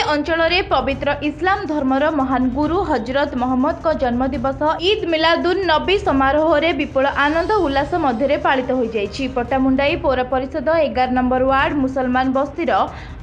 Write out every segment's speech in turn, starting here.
अंचल में पवित्र इस्लाम धर्मर महान गुरु हजरत मोहम्मद का जन्मदिवस ईद मिलादुन नबी समारोह रे विपुल आनंद उल्लास मध्य पालित हो जाइछि। पट्टामुंडाई पौर परिषद 11 नंबर वार्ड मुसलमान बस्तीर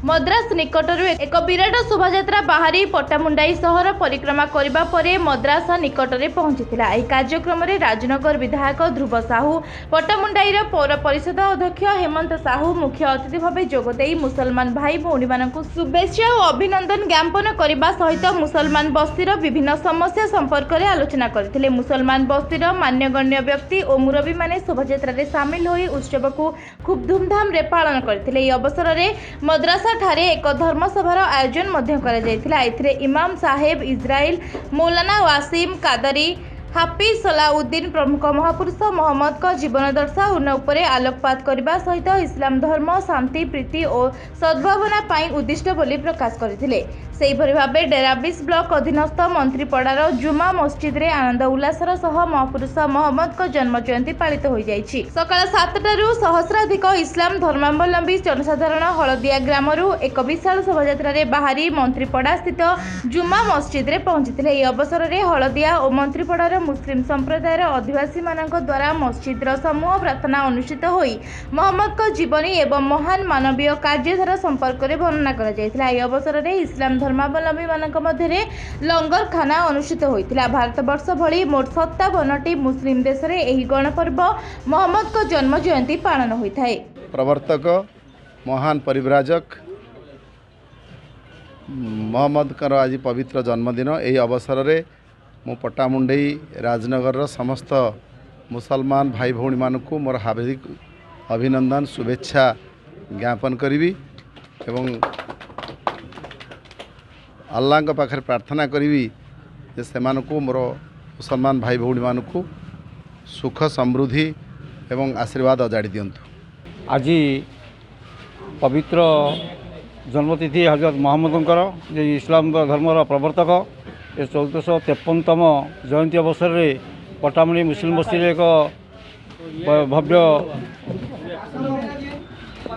मद्रास निकटर एक विराट शोभायात्रा बाहरी पट्टामुंडाई सहर परिक्रमा करबा परे मद्रास निकट में पहुंचीथिला। एही कार्यक्रम में राजनगर विधायक ध्रुव साहू, पट्टामुंडाईर पौर परिषद अध्यक्ष हेमंत साहू मुख्य अतिथि भाव जोगदेई मुसलमान भाई भौणी मानकु शुभेच्छा और अभिनंदन ज्ञापन करने सहित मुसलमान बस्तीर विभिन्न समस्या संपर्क में आलोचना करथिले। मुसलमान बस्तीर मान्यगण्य व्यक्ति और मुरबी माने शोभायात्रा रे सामिल होई उत्सव को खूब धूमधाम रे पालन करथिले। एही अवसर में मद्रासा ठारे एक धर्मसभार आयोजन मध्य करा जायथिला। एथिरे इमाम साहेब इस्राइल, मौलाना वासिम कादरी, हाफिज सलाउद्दीन प्रमुख महापुरुष मोहम्मद का जीवन दर्शन उपरे आलोकपात करने सहित इस्लाम धर्म शांति प्रीति और सद्भावना पाई उद्दिष्ट बोली प्रकाश करथिले। सेहिपरि भाबे डेराबिस ब्लॉक अधीनस्थ मंत्रीपड़ार जुमा मस्जिद रे आनंद उल्लासर सह महापुरुष मोहम्मद का जन्म जयंती पालित हो जाइछि। सकाळ 7टारू सहस्राधिक इस्लाम धर्मावलंबी जनसाधारण हलदिया ग्रामरू एक विशाल शोभायात्रा रे बाहरी मंत्रीपड़ा स्थित जुमा मस्जिद रे पहुंचीथिले। एही अवसर रे हलदिया और मंत्रीपड़ार मुस्लिम संप्रदायर अधिवासी मानक द्वारा मस्जिद समूह प्रार्थना अनुष्ठित होई मोहम्मद का जीवनी एवं महान मानवीय कार्यधारा संपर्क में वर्णना करा जायथिला। एही अवसर में इस्लाम धर्मावलंबी मानक मध्य लंगर खाना अनुष्ठित होइतिला। भारत वर्ष भली मोट 57टी मुस्लिम देश रे एही गणपर्व मोहम्मद का जन्म जयंती पालन होइथाय। प्रवर्तक महान परिव्राजक मोहम्मद का आज पवित्र जन्मदिन। एही अवसर में मु पट्टामुंडई राजनगर समस्त मुसलमान भाई भौणी मानकु मोर हार्दिक अभिनंदन शुभेच्छा ज्ञापन करी एवं अल्लाह के पाखे प्रार्थना करी जे सेमानकु मोर मुसलमान भाई भौणी मानकु सुख समृद्धि एवं आशीर्वाद अजाड़ी दियंतु। आज पवित्र जन्मतिथि हजरत मोहम्मद जे इस्लाम धर्मर प्रवर्तक 1453तम जयंती अवसर में पट्टामुंडी मुस्लिम बस्ती एक भव्य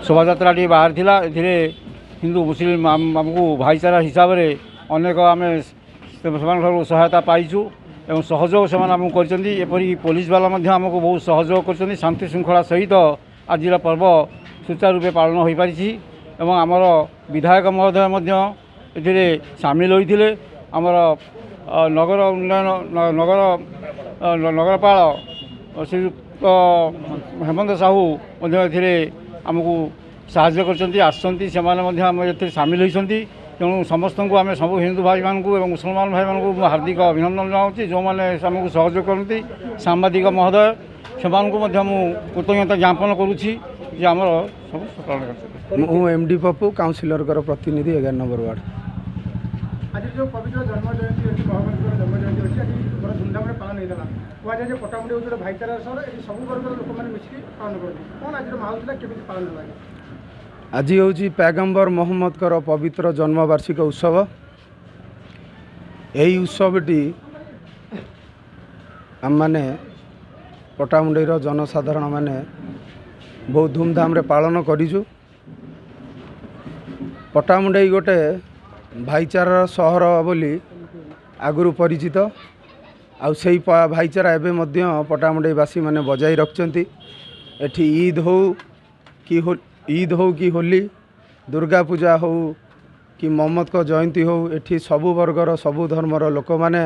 शोभायात्राटी बाहर थिला। एथिरे हिंदू मुस्लिम आमको भाईचारा हिसाब से अनेक आम सहायता पाइचु एवं सहयोग से आमको करपरी पुलिस वाला आमको बहुत सहयोग कर शांति श्रृंखला सहित आज पर्व सुचारू रूपे पालन हो पारिछि एवं आमर विधायक महोदय सामिल होते आमर नगर उन्नयन नगरपाल श्रीयुक्त हेमंत साहू आमको साहाय्य कर सामिल होती। तेणु समस्त को आम सब हिंदू भाई मानक और मुसलमान भाई मानक हार्दिक अभिनंदन जनाऊँ जो मैंने आमको सहयोग करती। सांबादिक महोदय से कृतज्ञता ज्ञापन करुँची आमर सब सफल। मु एमडी पप्पू काउंसिलर प्रतिनिधि 11 नंबर वार्ड। आज जो पवित्र जन्म जयंती अच्छी मोहम्मद जन्म जयंती अच्छी आज बड़ा धूमधाम पालन होता कहुए पट्टामुंडी हूँ भाईचारा सहर ये सब वर्ग लोक मैंने मिसिक पालन करते कौन आज माहौल था केमी पालन है? आज हूँ पैगंबर मोहम्मद पवित्र जन्मवार्षिक उत्सव। यही उत्सवटी आम मैंने पट्टामुंडईर जनसाधारण मैंने बहुत धूमधाम रे पालन करूँ। पट्टामुंडई गोटे भाईचारा सहर बोली आगुरी परिचित आई भाईचारा एवं पट्टामुंडईवासी मैंने बजाई रखिंट। एठी ईद हो कि होली, दुर्गा पूजा हो कि मोहम्मद को जयंती हो, एठी सबु वर्गर सबु धर्मर लोक मैंने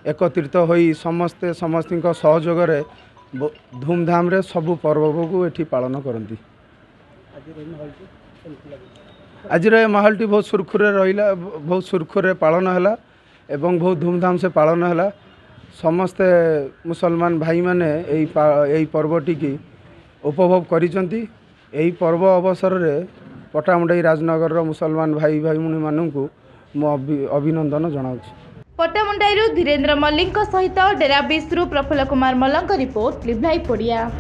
एकत्रित होई समस्ते समस्ती सहयोग रे धूमधाम रे सबु पर्व को एठी पालन करती। आज माहौलटी बहुत सुरखुरे रहा, बहुत सुरखुरे पालन है एवं बहुत धूमधाम से पालन है। समस्ते मुसलमान भाई माने यही पर्वटी की उपभोग करिसेंती। यही पर्व अवसर में पट्टामुंडई राजनगर मुसलमान भाई भौणी मानू मु अभिनंदन जनाऊँ। पट्टामुंडाईरू धीरेन्द्र मल्लिक सहित डेराबिस्रु Prafulla Kumar Mallick report live live Odia.